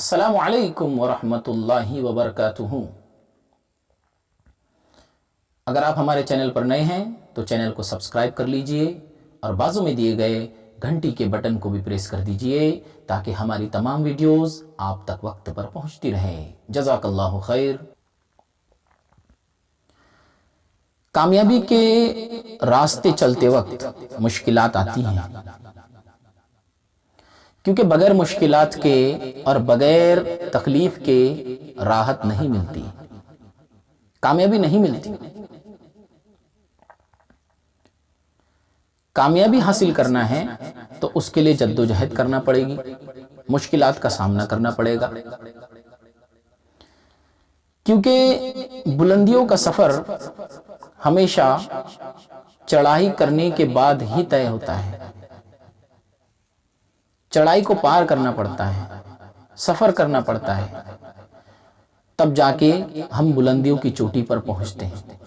अस्सलामु अलैकुम वरहमतुल्लाहि वबरकातुहू। अगर आप हमारे चैनल पर नए हैं तो चैनल को सब्सक्राइब कर लीजिए और बाजू में दिए गए घंटी के बटन को भी प्रेस कर दीजिए ताकि हमारी तमाम वीडियोस आप तक वक्त पर पहुंचती रहें। जज़ाकल्लाहु खैर। कामयाबी के रास्ते चलते वक्त मुश्किलात आती हैं, क्योंकि बगैर मुश्किलात के और बगैर तकलीफ के राहत नहीं मिलती, कामयाबी नहीं मिलती। कामयाबी हासिल करना है तो उसके लिए जद्दोजहद करना पड़ेगी, मुश्किलात का सामना करना पड़ेगा, क्योंकि बुलंदियों का सफर हमेशा चढ़ाई करने के बाद ही तय होता है। चढ़ाई को पार करना पड़ता है, सफर करना पड़ता है, तब जाके हम बुलंदियों की चोटी पर पहुंचते हैं।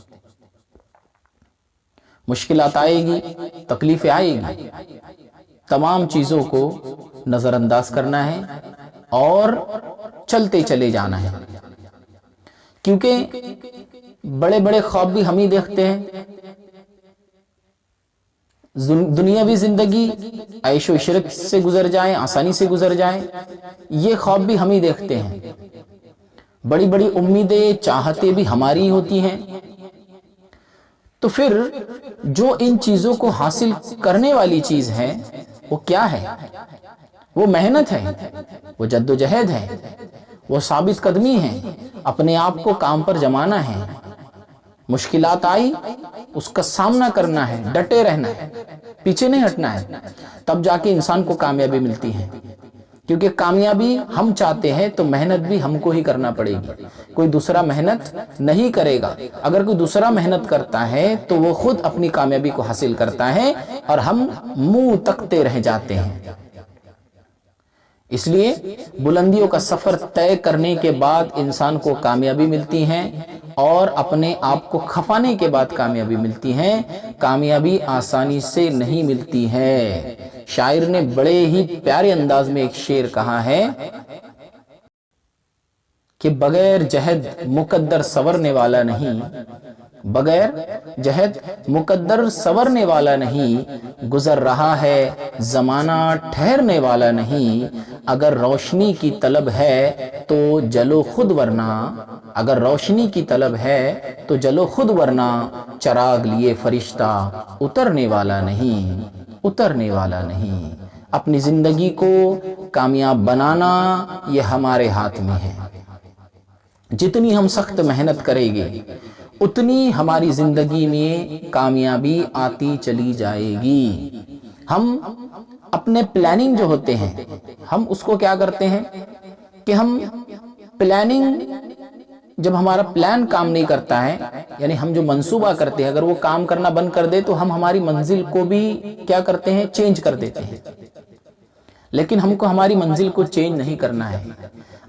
मुश्किलात आएगी, तकलीफें आएगी, तमाम चीजों को नजरअंदाज करना है और चलते चले जाना है, क्योंकि बड़े बड़े ख्वाब भी हम ही देखते हैं। दुनियावी जिंदगी ऐशो इशरत से गुजर जाए, आसानी से गुजर जाए, ये ख्वाब भी हम ही देखते हैं। बड़ी बड़ी उम्मीदें, चाहते भी हमारी ही होती हैं। तो फिर जो इन चीजों को हासिल करने वाली चीज है वो क्या है? वो मेहनत है, वो जद्दोजहद है, वो साबित कदमी है, अपने आप को काम पर जमाना है। मुश्किलात आई, उसका सामना करना है, डटे रहना है, पीछे नहीं हटना है, तब जाके इंसान को कामयाबी मिलती है। क्योंकि कामयाबी हम चाहते हैं तो मेहनत भी हमको ही करना पड़ेगी, कोई दूसरा मेहनत नहीं करेगा। अगर कोई दूसरा मेहनत करता है तो वो खुद अपनी कामयाबी को हासिल करता है और हम मुंह तकते रह जाते हैं। इसलिए बुलंदियों का सफर तय करने के बाद इंसान को कामयाबी मिलती है और अपने आप को खपाने के बाद कामयाबी मिलती है। कामयाबी आसानी से नहीं मिलती है। शायर ने बड़े ही प्यारे अंदाज में एक शेर कहा है कि बगैर जहद मुकद्दर संवरने वाला नहीं, बगैर जहद मुकद्दर संवरने वाला नहीं, गुजर रहा है जमाना ठहरने वाला नहीं। अगर रोशनी की तलब है तो जलो खुद वरना, अगर रोशनी की तलब है तो जलो खुद वरना, चराग लिए फरिश्ता उतरने वाला नहीं, उतरने वाला नहीं। अपनी जिंदगी को कामयाब बनाना ये हमारे हाथ में है। जितनी हम सख्त मेहनत करेंगे उतनी हमारी जिंदगी में कामयाबी आती चली जाएगी। हम अपने प्लानिंग जो होते हैं, हम उसको क्या करते हैं कि हम प्लानिंग, जब हमारा प्लान काम नहीं करता है, यानी हम जो मंसूबा करते हैं अगर वो काम करना बंद कर दे तो हम हमारी मंजिल को भी क्या करते हैं, चेंज कर देते हैं। लेकिन हमको हमारी मंजिल को चेंज नहीं करना है।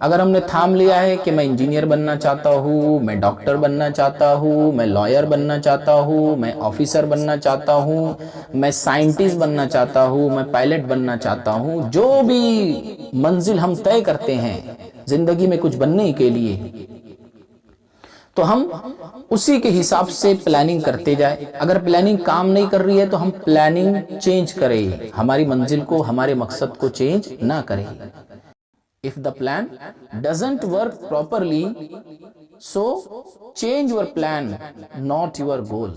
अगर हमने थाम लिया है कि मैं इंजीनियर बनना चाहता हूँ, मैं डॉक्टर बनना चाहता हूँ, मैं लॉयर बनना चाहता हूँ, मैं ऑफिसर बनना चाहता हूँ, मैं साइंटिस्ट बनना चाहता हूँ, मैं पायलट बनना चाहता हूँ, जो भी मंजिल हम तय करते हैं जिंदगी में कुछ बनने के लिए, तो हम उसी के हिसाब से प्लानिंग करते जाए। अगर प्लानिंग काम नहीं कर रही है तो हम प्लानिंग चेंज करें, हमारी मंजिल को, हमारे मकसद को चेंज ना करें। If the plan doesn't work properly, so change your plan, not your goal.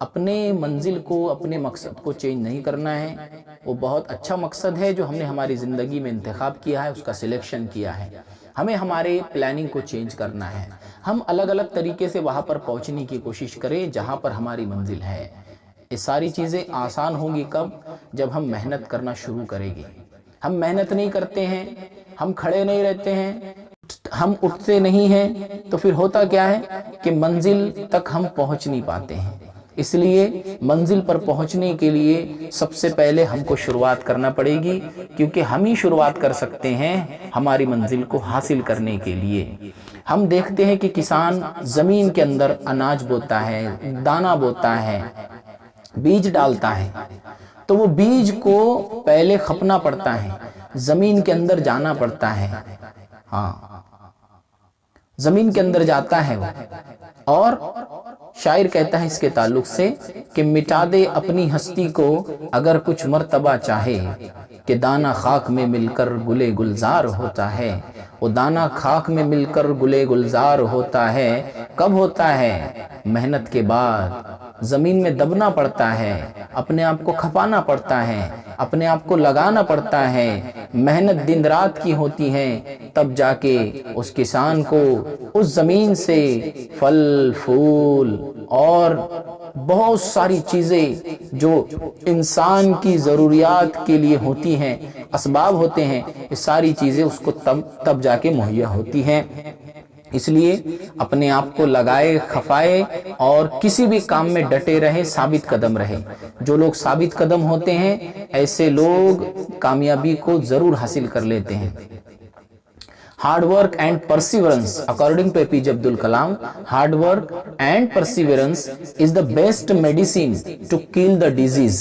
अपने मंजिल को, अपने मकसद को चेंज नहीं करना है। वो बहुत अच्छा मकसद है जो हमने हमारी जिंदगी में इंतखाब किया है, उसका सिलेक्शन किया है। हमें हमारे प्लानिंग को चेंज करना है। हम अलग अलग तरीके से वहां पर पहुंचने की कोशिश करें जहां पर हमारी मंजिल है। ये सारी चीजें आसान होंगी कब? जब हम मेहनत करना शुरू करेंगे। हम मेहनत नहीं करते हैं, हम खड़े नहीं रहते हैं, हम उठते नहीं हैं, तो फिर होता क्या है कि मंजिल तक हम पहुंच नहीं पाते हैं। इसलिए मंजिल पर पहुंचने के लिए सबसे पहले हमको शुरुआत करना पड़ेगी, क्योंकि हम ही शुरुआत कर सकते हैं हमारी मंजिल को हासिल करने के लिए। हम देखते हैं कि किसान जमीन के अंदर अनाज बोता है, दाना बोता है, बीज डालता है, तो वो बीज को पहले खपना पड़ता है, जमीन के अंदर जाना पड़ता है, ہاں زمین کے اندر جاتا ہے وہ، اور شاعر کہتا ہے اس کے تعلق سے کہ مٹا دے اپنی ہستی کو اگر کچھ مرتبہ چاہے، کہ دانہ خاک میں مل کر گلے گلزار ہوتا ہے۔ وہ دانہ خاک میں مل کر گلے گلزار ہوتا ہے، کب ہوتا ہے؟ محنت کے بعد زمین میں دبنا پڑتا ہے، اپنے آپ کو کھپانا پڑتا ہے، اپنے آپ کو لگانا پڑتا ہے، محنت دن رات کی ہوتی ہے، تب جا کے اس کسان کو اس زمین سے پھل پھول اور بہت ساری چیزیں جو انسان کی ضروریات کے لیے ہوتی ہیں، اسباب ہوتے ہیں، یہ ساری چیزیں اس کو تب جا کے مہیا ہوتی ہیں۔ اس لیے اپنے آپ کو لگائے، کھپائے اور کسی بھی کام میں ڈٹے رہے، ثابت قدم رہے۔ جو لوگ ثابت قدم ہوتے ہیں ایسے لوگ کامیابی کو ضرور حاصل کر لیتے ہیں۔ Hard work and perseverance, according to A P J Abdul Kalam, hard work and perseverance is the best medicine to kill the disease,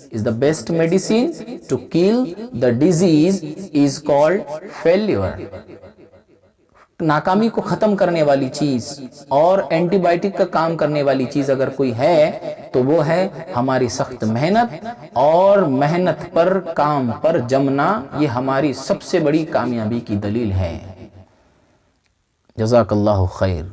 is the best medicine to kill the disease is called failure۔ ناکامی کو ختم کرنے والی چیز اور anti biotic کا کام کرنے والی چیز اگر کوئی ہے تو وہ ہے ہماری سخت محنت، اور محنت پر، کام پر جمنا، یہ ہماری سب سے بڑی کامیابی کی دلیل ہے۔ جزاک اللہ خیر۔